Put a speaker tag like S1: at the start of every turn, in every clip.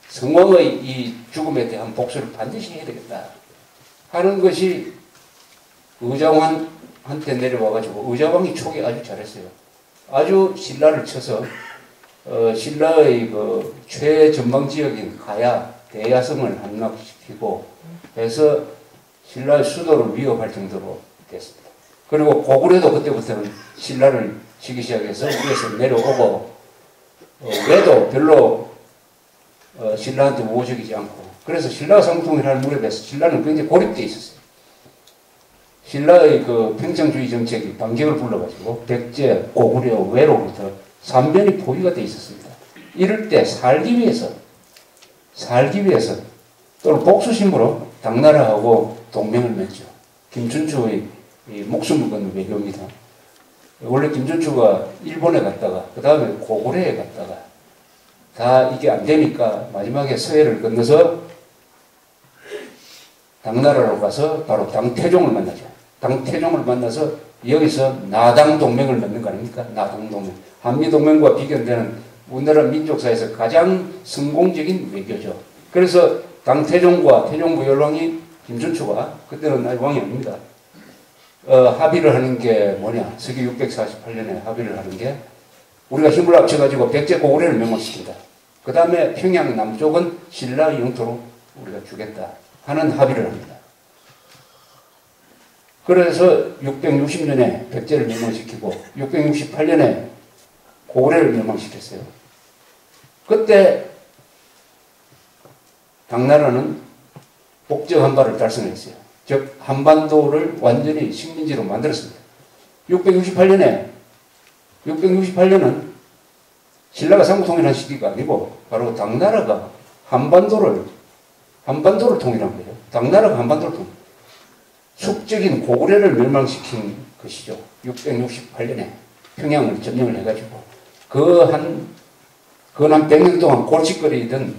S1: 성왕의 이 죽음에 대한 복수를 반드시 해야 되겠다 하는 것이 의자왕한테 내려와가지고 의자왕이 초기 아주 잘했어요. 아주 신라를 쳐서 신라의 그 최전방지역인 가야, 대야성을 함락시키고 해서 신라의 수도를 위협할 정도로 됐습니다. 그리고 고구려도 그때부터는 신라를 치기 시작해서 위에서 내려오고 왜도 별로 신라한테 우호적이지 않고 그래서 신라가 상통일하는 무렵에서 신라는 굉장히 고립되어 있었어요. 신라의 그 평창주의 정책이 반격을 불러가지고 백제, 고구려, 왜로부터 삼변이 포위가 되어 있었습니다. 이럴 때 살기 위해서 또는 복수심으로 당나라하고 동맹을 맺죠. 김춘추의 목숨을 거는 외교입니다. 원래 김춘추가 일본에 갔다가 그 다음에 고구려에 갔다가 다 이게 안 되니까 마지막에 서해를 건너서 당나라로 가서 바로 당태종을 만나죠. 당태종을 만나서 여기서 나당 동맹을 맺는 거 아닙니까? 나당 동맹. 한미 동맹과 비견되는 우리나라 민족사에서 가장 성공적인 외교죠. 그래서 당태종과 태종부열왕이 김춘추가 그때는 아직 왕이 아닙니다. 합의를 하는 게 뭐냐? 서기 648년에 합의를 하는 게 우리가 힘을 합쳐가지고 백제 고구려를 멸망시킨다. 그 다음에 평양 남쪽은 신라 영토로 우리가 주겠다 하는 합의를 합니다. 그래서 660년에 백제를 멸망시키고 668년에 고구려를 멸망시켰어요. 그때 당나라는 복적 한발을 달성했어요. 즉 한반도를 완전히 식민지로 만들었습니다. 668년은 신라가 상부통일한 시기가 아니고 바로 당나라가 한반도를 통일한 거예요. 당나라가 한반도를 통일. 숙적인 고구려를 멸망시킨 것이죠. 668년에 평양을 점령을 해가지고 그 한 100년 동안 골칫거리던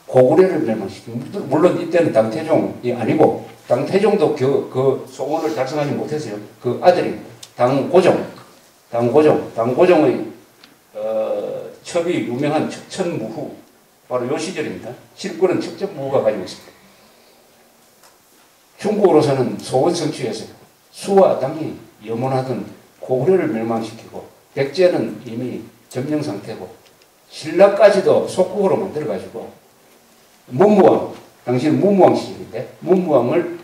S1: 고구려를 멸망시킨. 물론 이때는 당태종이 아니고 당태종도 그 소원을 달성하지 못했어요. 그 아들이 당고종의 첩이 유명한 척천무후 바로 요 시절입니다. 실권은 척천무후가 가지고 있습니다. 중국으로서는 소원 성취해서 수와 당이 염원하던 고구려를 멸망시키고 백제는 이미 점령 상태고 신라까지도 속국으로 만들어가지고 문무왕, 당시는 문무왕 시절인데 문무왕을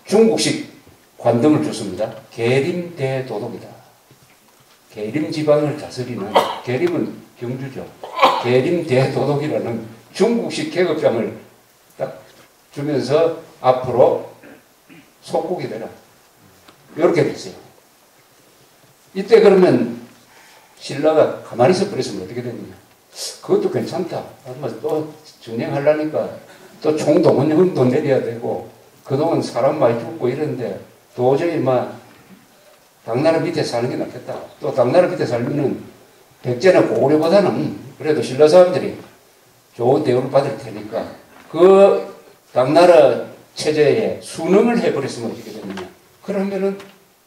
S1: 중국식 관등을 줬습니다. 계림대도독이다. 계림지방을 다스리는, 계림은 경주죠. 계림대도독이라는 중국식 계급장을 딱 주면서 앞으로 속국이 되라. 이렇게 됐어요. 이때 그러면 신라가 가만히 있어 버렸으면 어떻게 됐느냐. 그것도 괜찮다. 하지만 또 전쟁하려니까 또 총동원금도 내려야 되고 그동안 사람 많이 죽고 이랬는데 도저히 당나라 밑에 사는 게 낫겠다. 또 당나라 밑에 살면은 백제나 고구려보다는 그래도 신라 사람들이 좋은 대우를 받을 테니까 그 당나라 체제에 순응을 해버렸으면 어떻게 되느냐. 그러면은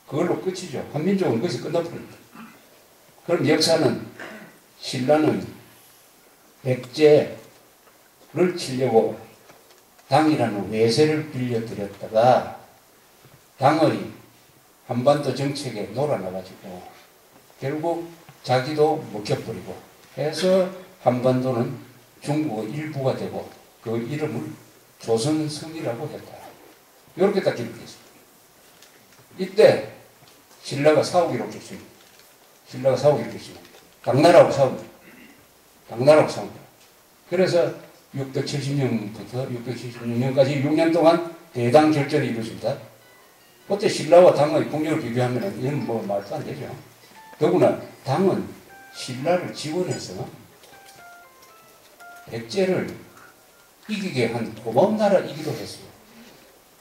S1: 그걸로 끝이죠. 한민족은 그것이 끝나버립니다. 그럼 역사는 신라는 백제를 치려고 당이라는 외세를 빌려드렸다가 당의 한반도 정책에 놀아나가지고 결국 자기도 먹혀버리고 해서 한반도는 중국의 일부가 되고 그 이름을 조선성이라고 했다. 이렇게 딱 기록했습니다. 이때 신라가 사오기로 결심합니다. 신라가 사오기로 결심합니다. 당나라하고 싸웁니다. 그래서 670년부터 676년까지 6년 동안 대당 결전이 이루어집니다. 그때 신라와 당의 국력을 비교하면 이건 말도 안 되죠. 더구나 당은 신라를 지원해서 백제를 이기게 한 고마운 나라이기도 했어요.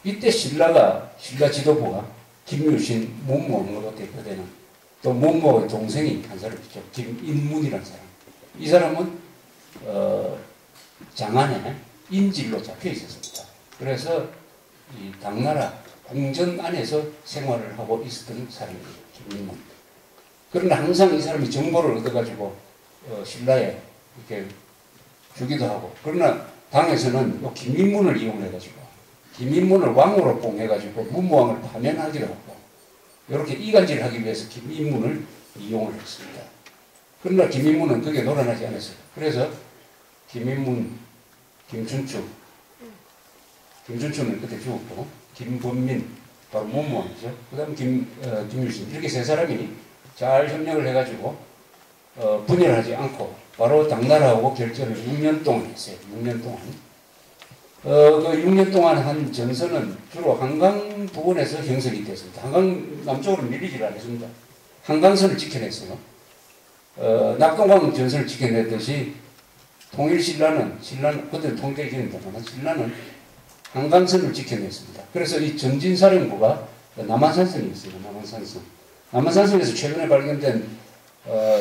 S1: 이때 신라 지도부가 김유신, 문무왕으로 대표되는 또 문무왕의 동생이 한 사람 있죠. 김인문이라는 사람. 이 사람은 장안에 인질로 잡혀 있었습니다. 그래서 이 당나라 궁전 안에서 생활을 하고 있었던 사람이에요. 김인문. 그러나 항상 이 사람이 정보를 얻어가지고 신라에 이렇게 주기도 하고. 그러나 당에서는 김인문을 이용해가지고 김인문을 왕으로 뽕해가지고 문무왕을 파면하기도 하고 이렇게 이간질을 하기 위해서 김인문을 이용을 했습니다. 그러나 김인문은 그게 놀아나지 않았어요. 그래서 김인문, 김춘추는 그때 죽었고 김범민 바로 문무왕이죠. 그 다음 김유신 이렇게 세 사람이 잘 협력을 해가지고 분열하지 않고 바로 당나라하고 결전을 6년 동안 했어요. 6년 동안. 그 6년 동안 한 전선은 주로 한강 부근에서 형성이 됐습니다. 한강 남쪽으로 밀리질 않았습니다. 한강선을 지켜냈어요. 낙동강 전선을 지켜냈듯이 통일신라는 그때는 통일기입니다만 신라는 한강선을 지켜냈습니다. 그래서 이 전진사령부가 남한산성이었어요. 남한산성에서 최근에 발견된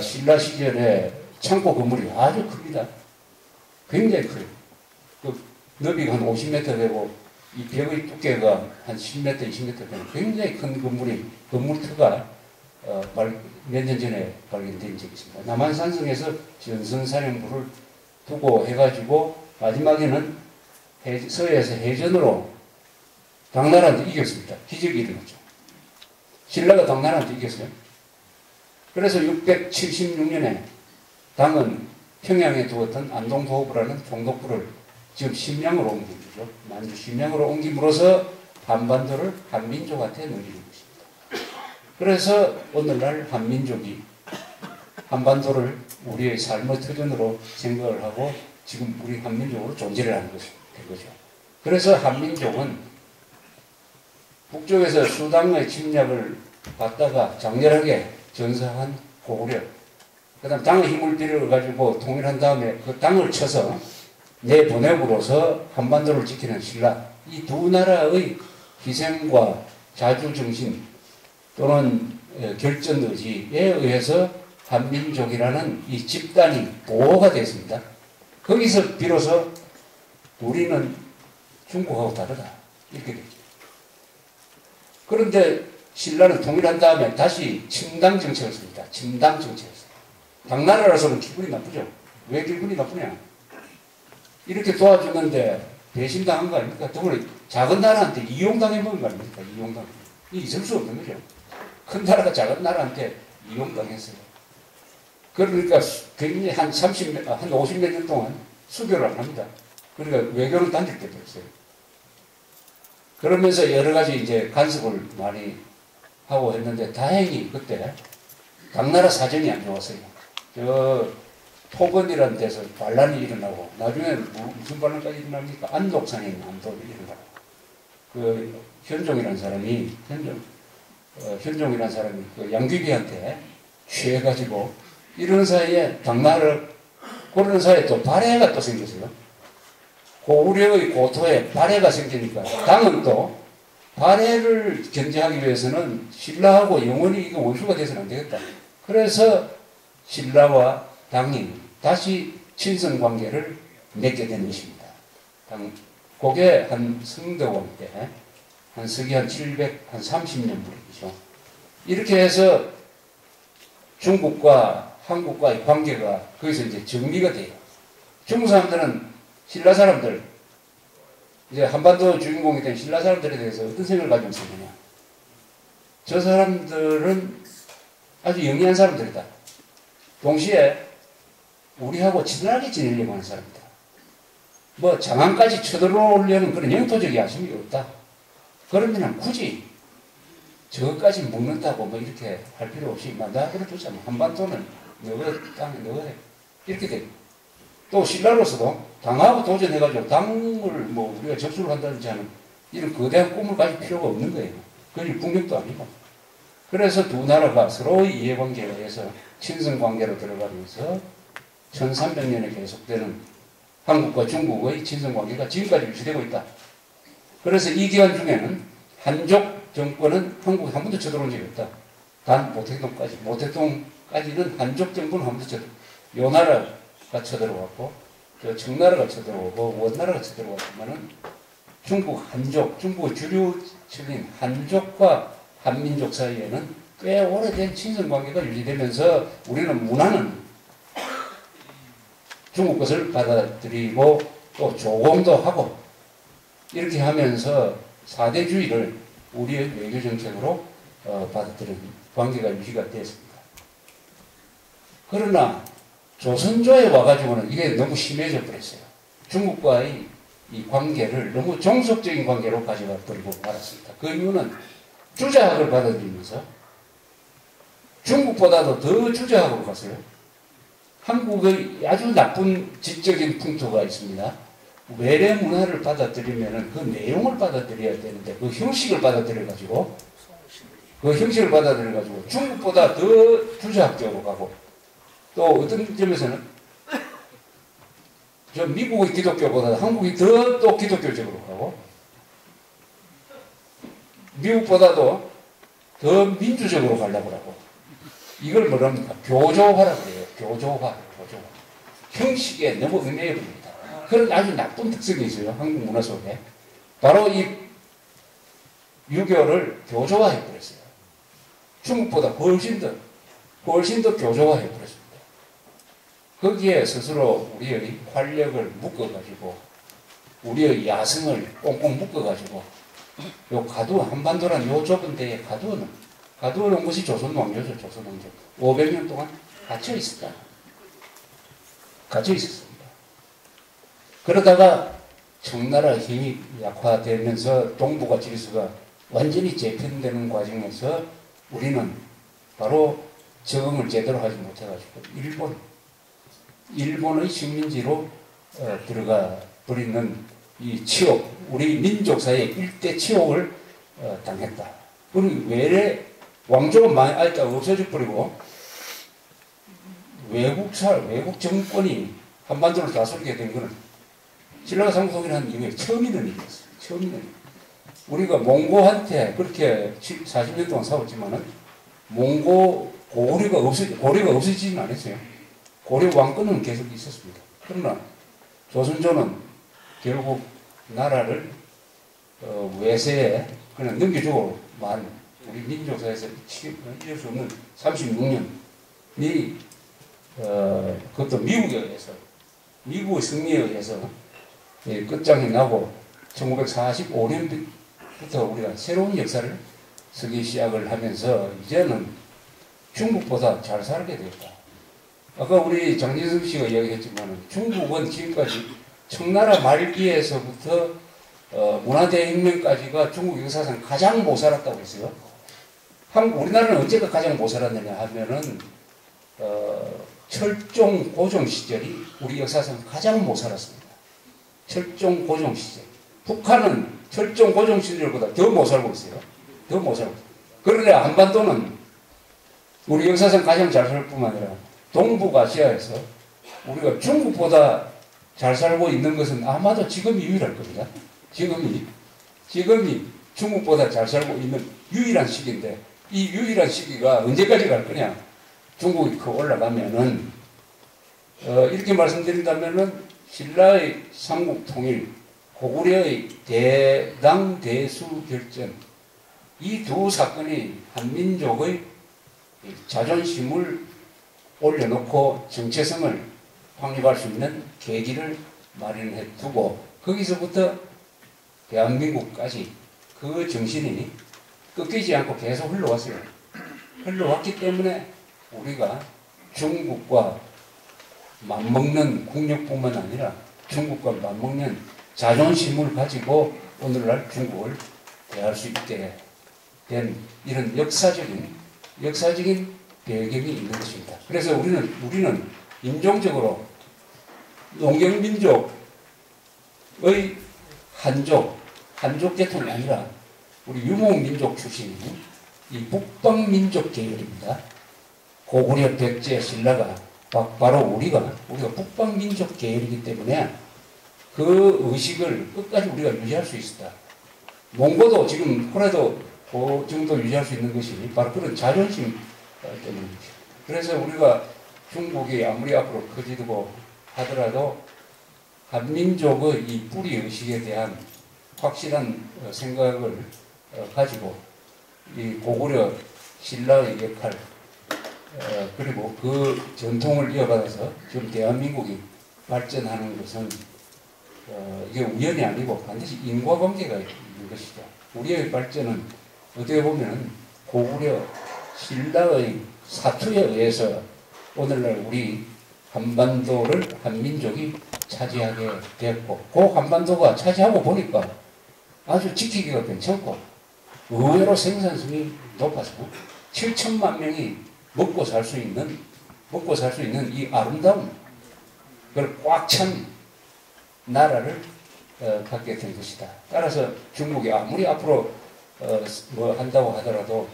S1: 신라 시절에 창고 건물이 아주 큽니다. 굉장히 커요. 그 너비가 한 50m 되고 이 벽의 두께가 한 10m, 20m 되는 굉장히 큰 건물터가 몇 년 전에 발견된 적이 있습니다. 남한산성에서 전선사령부를 두고 해가지고 마지막에는 서해에서 해전으로 당나라한테 이겼습니다. 기적이 일어났죠. 신라가 당나라한테 이겼어요. 그래서 676년에 당은 평양에 두었던 안동도읍이라는 총독부를 지금 심양으로 옮긴 거죠. 만주 심양으로 옮김으로써 한반도를 한민족한테 넘기는 것입니다. 그래서 오늘날 한민족이 한반도를 우리의 삶의 터전으로 생각을 하고 지금 우리 한민족으로 존재를 하는 것이 된 거죠. 그래서 한민족은 북쪽에서 수당의 침략을 받다가 장렬하게 전사한 고구려, 그 다음 당의 힘을 빌려가지고 통일한 다음에 그 당을 쳐서 내보냄으로써 한반도를 지키는 신라, 이 두 나라의 희생과 자주정신 또는 결전 의지에 의해서 한민족이라는 이 집단이 보호가 됐습니다. 거기서 비로소 우리는 중국하고 다르다 이렇게 됐죠. 그런데 신라는 통일한 다음에 다시 침당 정책을 씁니다. 침당 정책을 씁니다. 당나라라서는 기분이 나쁘죠. 왜 기분이 나쁘냐? 이렇게 도와주는데 배신당한 거 아닙니까? 더불어 작은 나라한테 이용당해본 거 아닙니까? 이용당. 있을 수 없는 거죠. 큰 나라가 작은 나라한테 이용당했어요. 그러니까 굉장히 한 50몇 년 동안 수교를 안 합니다. 그러니까 외교를 단절 때 됐어요. 그러면서 여러 가지 이제 간섭을 많이 하고 했는데 다행히 그때 당나라 사정이 안 좋았어요. 토건이라는 데서 반란이 일어나고 나중에 무슨 반란까지 일어납니까? 안독산에 있는 안독이 일어나고 그 현종이라는 사람이 그 양귀비한테 취해가지고 이런 사이에 당나라 그러는 사이에 또 발해가 또 생겼어요. 고구려의 고토에 발해가 생기니까 당은 또 발해를 견제하기 위해서는 신라하고 영원히 이거 원수가 돼서는 안 되겠다. 그래서 신라와 당이 다시 친선관계를 맺게 된 것입니다. 그게 한 성대왕 때, 한 서기 한 730년 무렵이죠. 이렇게 해서 중국과 한국과의 관계가 거기서 이제 정리가 돼요. 중국 사람들은 신라 사람들, 이제 한반도 주인공이 된 신라 사람들에 대해서 어떤 생각을 가지고 있었느냐. 저 사람들은 아주 영리한 사람들이다. 동시에 우리하고 친하게 지내려고 하는 사람이다. 뭐 장안까지 쳐들어오려는 그런 영토적 야심이 없다. 그러면 굳이 저것까지 묻는다고 뭐 이렇게 할 필요 없이 나 그래두자. 한반도는 너가 땅에 너가 해. 이렇게 돼. 또 신라로서도 당하고 도전해가지고 당을 뭐 우리가 접수를 한다든지 하는 이런 거대한 꿈을 가질 필요가 없는 거예요. 그건 북녘도 아니고. 그래서 두 나라가 서로의 이해관계에 의해서 친선관계로 들어가면서 1300년에 계속되는 한국과 중국의 친선관계가 지금까지 유지되고 있다. 그래서 이 기간 중에는 한족 정권은 한국에 한 번도 쳐들어온 적이 없다. 단 모택동까지는 한족 정권은 한 번도 요 나라가 쳐들어왔고 저 청나라가 쳐들어오고 원나라가 쳐들어왔지만은 중국 한족, 중국의 주류층인 한족과 한민족 사이에는 꽤 오래된 친선관계가 유지되면서 우리는 문화는 중국 것을 받아들이고 또 조공도 하고 이렇게 하면서 사대주의를 우리의 외교 정책으로 받아들이는 관계가 유지가 됐습니다. 그러나 조선조에 와가지고는 이게 너무 심해져 버렸어요. 중국과의 이 관계를 너무 종속적인 관계로 가져가 버리고 말았습니다. 그 이유는 주자학을 받아들이면서 중국보다도 더 주자학으로 갔어요. 한국의 아주 나쁜 지적인 풍토가 있습니다. 외래 문화를 받아들이면 그 내용을 받아들여야 되는데 그 형식을 받아들여가지고 중국보다 더 주자학적으로 가고 또 어떤 점에서는 저 미국의 기독교보다 한국이 더 또 기독교적으로 가고 미국보다도 더 민주적으로 가려고 하고 이걸 뭐랍니까? 교조화라고 그래요. 교조화. 형식에 너무 얽매여 버립니다. 그런 아주 나쁜 특성이 있어요. 한국 문화 속에. 바로 이 유교를 교조화해 버렸어요. 중국보다 훨씬 더 교조화해 버렸습니다. 거기에 스스로 우리의 활력을 묶어가지고 우리의 야성을 꽁꽁 묶어가지고 요 가두 한반도란 요 좁은 데에 가두어놓은 것이 조선 왕조죠. 조선 왕조 500년 동안 갇혀 있었습니다. 그러다가 청나라 힘이 약화되면서 동북아 질서가 완전히 재편되는 과정에서 우리는 바로 적응을 제대로 하지 못해가지고 일본의 식민지로 들어가 버리는 이 치욕, 우리 민족사의 일대 치욕을 당했다. 그리고 외래 왕조가 많이 없어져 버리고 외국 정권이 한반도를 다스리게 된 것은 신라가 상속이라는 이후에 처음 있는 일이었어요. 우리가 몽고한테 그렇게 40년 동안 싸웠지만은 고려가 없어지진 않았어요. 고려 왕권은 계속 있었습니다. 그러나 조선조는 결국 나라를 외세에 그냥 넘겨주고만 우리 민족사에서 잊을 수 없는 36년이 그것도 미국의 승리에 의해서 끝장이 나고 1945년부터 우리가 새로운 역사를 쓰기 시작을 하면서 이제는 중국보다 잘 살게 됐다. 아까 우리 장진석 씨가 이야기했지만 중국은 지금까지 청나라 말기에서부터 문화대혁명까지가 중국 역사상 가장 못 살았다고 했어요. 우리나라는 언제가 가장 못 살았느냐 하면은 철종 고종 시절이 우리 역사상 가장 못 살았습니다. 철종 고종 시절. 북한은 철종 고종 시절보다 더 못 살고 있어요. 그러나 한반도는 우리 역사상 가장 잘 살 뿐만 아니라 동북아시아에서 우리가 중국보다 잘 살고 있는 것은 아마도 지금이 유일할 겁니다. 지금이 중국보다 잘 살고 있는 유일한 시기인데 이 유일한 시기가 언제까지 갈 거냐? 중국이 올라가면은 이렇게 말씀드린다면은 신라의 삼국통일, 고구려의 대당 대수 결전 이 두 사건이 한민족의 자존심을 올려놓고 정체성을 확립할 수 있는 계기를 마련해 두고 거기서부터 대한민국까지 그 정신이 꺾이지 않고 계속 흘러왔어요. 흘러왔기 때문에 우리가 중국과 맞먹는 국력뿐만 아니라 중국과 맞먹는 자존심을 가지고 오늘날 중국을 대할 수 있게 된 이런 역사적인 배경이 있는 것입니다. 그래서 우리는 인종적으로 농경민족의 한족 계통이 아니라 우리 유목민족 출신인 이 북방민족 계열입니다. 고구려, 백제, 신라가 바로 우리가 북방민족 계열이기 때문에 그 의식을 끝까지 우리가 유지할 수 있었다. 몽고도 지금 호래도 그 정도 유지할 수 있는 것이 바로 그런 자존심 때문입니다. 그래서 우리가 중국이 아무리 앞으로 커지고 하더라도 한민족의 이 뿌리 의식에 대한 확실한 생각을 가지고 이 고구려 신라의 역할 그리고 그 전통을 이어받아서 지금 대한민국이 발전하는 것은 이게 우연이 아니고 반드시 인과관계가 있는 것이죠. 우리의 발전은 어떻게 보면 고구려 신라의 사투에 의해서 오늘날 우리 한반도를 한민족이 차지하게 됐고, 그 한반도가 차지하고 보니까 아주 지키기가 괜찮고 의외로 생산성이 높아서 7천만 명이 먹고 살 수 있는 이 아름다운 그걸 꽉 찬 나라를 갖게 된 것이다. 따라서 중국이 아무리 앞으로 뭐 한다고 하더라도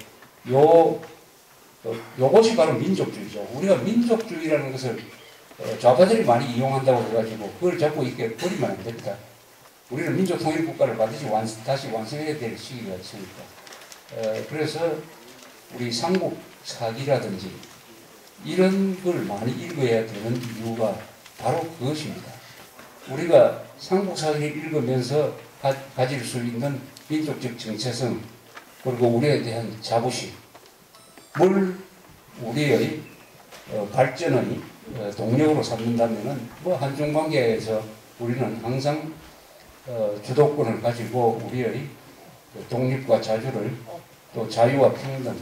S1: 요것이 바로 민족주의죠. 우리가 민족주의라는 것을 좌파들이 많이 이용한다고 해가지고 그걸 자꾸 이렇게 버리면 안 됩니다. 우리는 민족통일국가를 반드시 다시 완성해야 될 시기가 있으니까. 그래서 우리 삼국사기라든지 이런 걸 많이 읽어야 되는 이유가 바로 그것입니다. 우리가 삼국사기를 읽으면서 가질 수 있는 민족적 정체성, 그리고 우리에 대한 자부심, 뭘 우리의 발전의 동력으로 삼는다면은 뭐 한중 관계에서 우리는 항상 주도권을 가지고 우리의 독립과 자주를, 또 자유와 평등,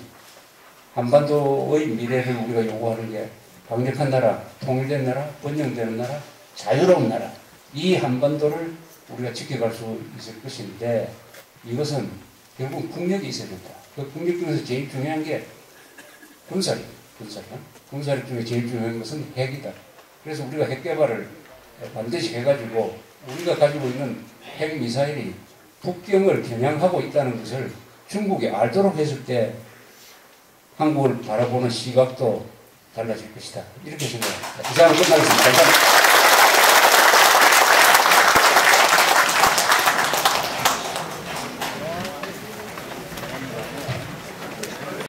S1: 한반도의 미래를 우리가 요구하는 게 강력한 나라, 통일된 나라, 번영되는 나라, 자유로운 나라, 이 한반도를 우리가 지켜갈 수 있을 것인데, 이것은 결국 국력이 있어야 된다. 그 국력 중에서 제일 중요한 게 군사력. 군사력 중에 제일 중요한 것은 핵이다. 그래서 우리가 핵 개발을 반드시 해가지고 우리가 가지고 있는 핵 미사일이 북경을 겨냥하고 있다는 것을 중국이 알도록 했을 때 한국을 바라보는 시각도 달라질 것이다. 이렇게 생각합니다. 이상으로 끝나겠습니다. 감사합니다.